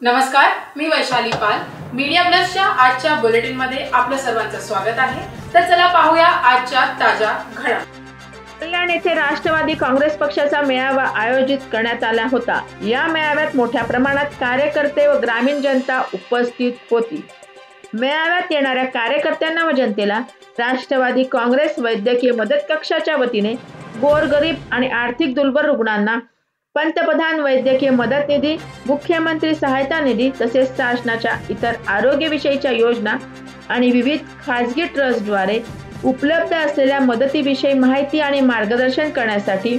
नमस्कार, मी वैशाली पाल. मीडिया प्लसच्या आजच्या बुलेटिन मध्ये आपलं सर्वांचं स्वागत आहे. तर चला पाहूया आजच्या ताज्या घडामोडी. कल्याण येथे राष्ट्रवादी काँग्रेस पक्षाचा मेळावा आयोजित करण्यात आला होता. या मेळाव्यात मोठ्या प्रमाणात कार्यकर्ते व ग्रामीण जनता उपस्थित होती. मेळाव्यात येणाऱ्या कार्यकर्त्यांना व जनतेला राष्ट्रवादी काँग्रेस वैद्यकीय मदत कक्षाच्या वतीने गोरगरीब आणि आर्थिक दुर्बल रुग्णांना पंतप्रधान वैद्यकीय मदत निधी, मुख्यमंत्री सहायता निधी तसेच शासनाच्या इतर आरोग्यविषयीच्या योजना आणि विविध खासगी ट्रस्टद्वारे उपलब्ध असलेल्या मदतीविषयी माहिती आणि मार्गदर्शन करण्यासाठी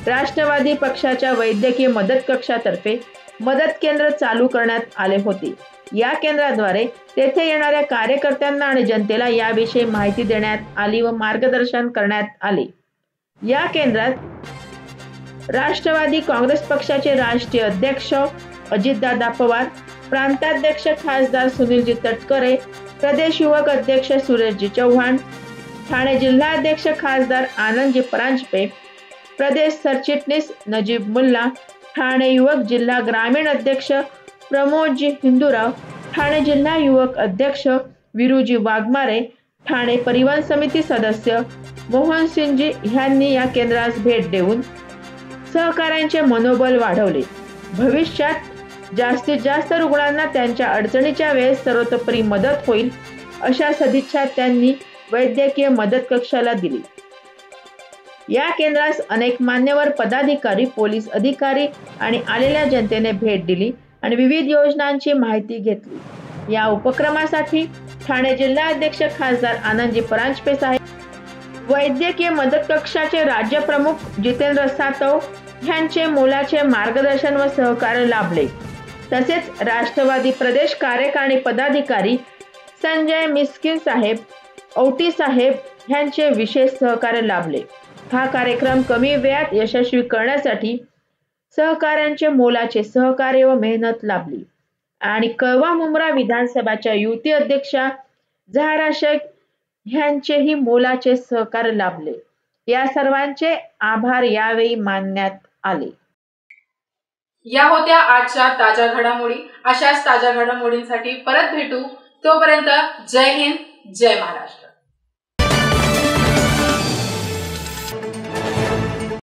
राष्ट्रवादी पक्षाच्या वैद्यकीय मदत कक्षातर्फे मदत केंद्र चालू करण्यात आले होते. या केंद्राद्वारे तेथे येणाऱ्या कार्यकर्त्यांना आणि जनतेला याविषयी माहिती देण्यात आली व मार्गदर्शन करण्यात आले. या केंद्रात राष्ट्रवादी काँग्रेस पक्षाचे राष्ट्रीय अध्यक्ष अजितदादा पवार, प्रांताध्यक्ष खासदार सुनीलजी तटकरे, प्रदेश युवक अध्यक्ष सुरेशजी चव्हाण, ठाणे जिल्हाध्यक्ष खासदार आनंदजी परांजपे, प्रदेश सरचिटणीस नजीब मुल्ला, ठाणे युवक जिल्हा ग्रामीण अध्यक्ष प्रमोदजी हिंदूराव, ठाणे जिल्हा युवक अध्यक्ष विरुजी वाघमारे, ठाणे परिवहन समिती सदस्य मोहनसिंगजी यांनी या केंद्रास भेट देऊन सहकाऱ्यांचे मनोबल वाढवले. भविष्यात जास्तीत जास्त रुग्णांना त्यांच्या अडचणीच्या वेळेस सर्वतोपरी मदत होईल अशा सदिच्छा त्यांनी वैद्यकीय मदत कक्षाला दिली. या केंद्रास अनेक मान्यवर पदाधिकारी, पोलीस अधिकारी आणि आलेल्या जनतेने भेट दिली आणि विविध योजनांची माहिती घेतली. या उपक्रमासाठी ठाणे जिल्हाध्यक्ष खासदार आनंदजी परांजपे साहेब, वैद्यकीय मदत कक्षाचे राज्य प्रमुख जितेंद्र सातव यांचे मोलाचे मार्गदर्शन व सहकार्य लाभले. तसेच राष्ट्रवादी प्रदेश कार्यकारिणी पदाधिकारी संजय मिस्किन साहेब, औटी साहेब यांचे विशेष सहकार्य लाभले. हा कार्यक्रम कमी वेळात यशस्वी करण्यासाठी सहकाऱ्यांचे मोलाचे सहकार्य व मेहनत लाभली आणि कळवा मुंब्रा विधानसभाच्या युती अध्यक्षा झहरा शेख यांचेही मोलाचे सहकार्य लाभले. या सर्वांचे आभार यावेळी मानण्यात आले. या होत्या आजच्या ताज्या घडामोडी. अशाच ताज्या घडामोडींसाठी परत भेटू. तोपर्यंत जय हिंद, जय महाराष्ट्र.